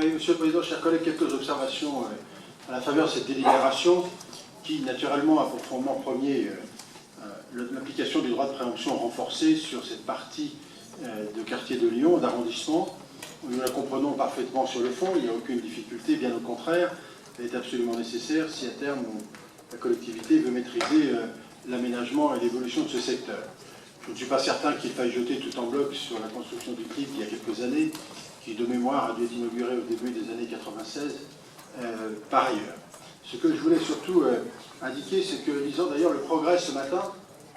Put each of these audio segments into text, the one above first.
Oui, Monsieur le Président, chers collègues, quelques observations à la faveur de cette délibération qui, naturellement, a pour fondement premier l'application du droit de préemption renforcé sur cette partie de quartier de Lyon, d'arrondissement. Nous la comprenons parfaitement sur le fond, il n'y a aucune difficulté, bien au contraire, elle est absolument nécessaire si à terme la collectivité veut maîtriser l'aménagement et l'évolution de ce secteur. Je ne suis pas certain qu'il faille jeter tout en bloc sur la construction du CLIP il y a quelques années, qui de mémoire a dû être inauguré au début des années 96 par ailleurs. Ce que je voulais surtout indiquer, c'est que, lisant d'ailleurs le Progrès ce matin,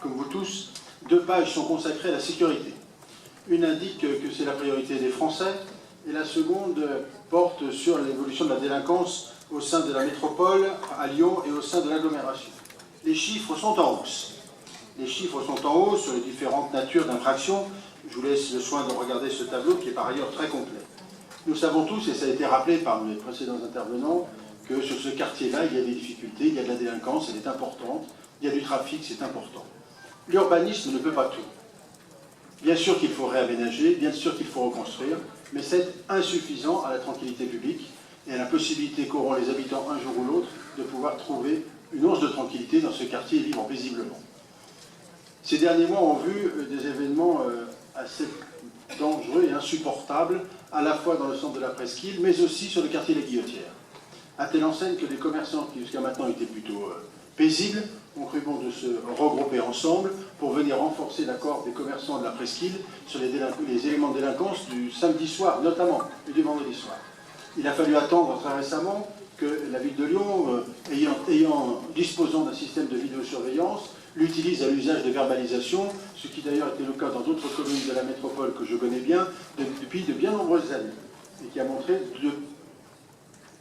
comme vous tous, 2 pages sont consacrées à la sécurité. Une indique que c'est la priorité des Français, et la seconde porte sur l'évolution de la délinquance au sein de la métropole, à Lyon, et au sein de l'agglomération. Les chiffres sont en hausse. Les chiffres sont en hausse sur les différentes natures d'infractions. Je vous laisse le soin de regarder ce tableau qui est par ailleurs très complet. Nous savons tous, et ça a été rappelé par mes précédents intervenants, que sur ce quartier-là, il y a des difficultés, il y a de la délinquance, elle est importante, il y a du trafic, c'est important. L'urbanisme ne peut pas tout. Bien sûr qu'il faut réaménager, bien sûr qu'il faut reconstruire, mais c'est insuffisant à la tranquillité publique et à la possibilité qu'auront les habitants un jour ou l'autre de pouvoir trouver une once de tranquillité dans ce quartier et vivre paisiblement. Ces derniers mois ont vu des événements assez dangereux et insupportables, à la fois dans le centre de la Presqu'île, mais aussi sur le quartier des Guillotières. À telle enseigne que des commerçants qui jusqu'à maintenant étaient plutôt paisibles ont cru bon de se regrouper ensemble pour venir renforcer l'accord des commerçants de la Presqu'île sur les éléments de délinquance du samedi soir, notamment, et du vendredi soir. Il a fallu attendre très récemment que la ville de Lyon, disposant d'un système de vidéosurveillance, l'utilise à l'usage de verbalisation, ce qui d'ailleurs était le cas dans d'autres communes de la métropole que je connais bien depuis de bien nombreuses années, et qui a montré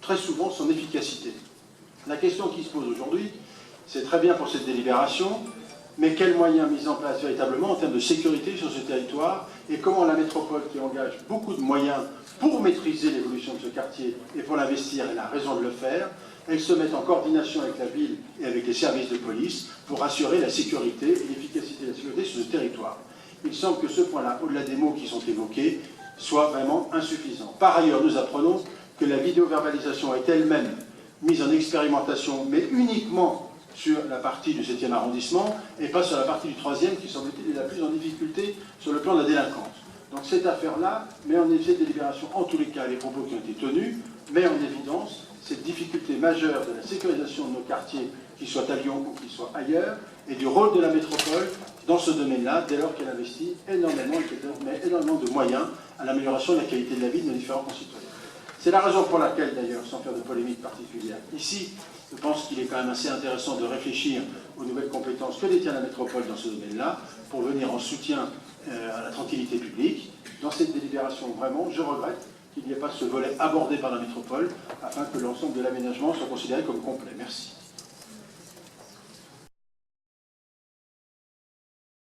très souvent son efficacité. La question qui se pose aujourd'hui, c'est très bien pour cette délibération, mais quels moyens mis en place véritablement en termes de sécurité sur ce territoire, et comment la métropole, qui engage beaucoup de moyens pour maîtriser l'évolution de ce quartier et pour l'investir, elle a raison de le faire, elle se met en coordination avec la ville et avec les services de police pour assurer la sécurité et l'efficacité de la sécurité sur ce territoire. Il semble que ce point-là, au-delà des mots qui sont évoqués, soit vraiment insuffisant. Par ailleurs, nous apprenons que la vidéoverbalisation est elle-même mise en expérimentation, mais uniquement sur la partie du 7e arrondissement et pas sur la partie du 3e qui semble-t-il est la plus en difficulté sur le plan de la délinquance. Donc cette affaire-là met en effet délibération, en tous les cas les propos qui ont été tenus, met en évidence cette difficulté majeure de la sécurisation de nos quartiers, qu'ils soient à Lyon ou qu'ils soient ailleurs, et du rôle de la métropole dans ce domaine-là, dès lors qu'elle investit énormément, et qu'elle met énormément de moyens à l'amélioration de la qualité de la vie de nos différents concitoyens. C'est la raison pour laquelle, d'ailleurs, sans faire de polémique particulière, ici, je pense qu'il est quand même assez intéressant de réfléchir aux nouvelles compétences que détient la métropole dans ce domaine-là, pour venir en soutien à la tranquillité publique. Dans cette délibération, vraiment, je regrette qu'il n'y ait pas ce volet abordé par la métropole, afin que l'ensemble de l'aménagement soit considéré comme complet. Merci.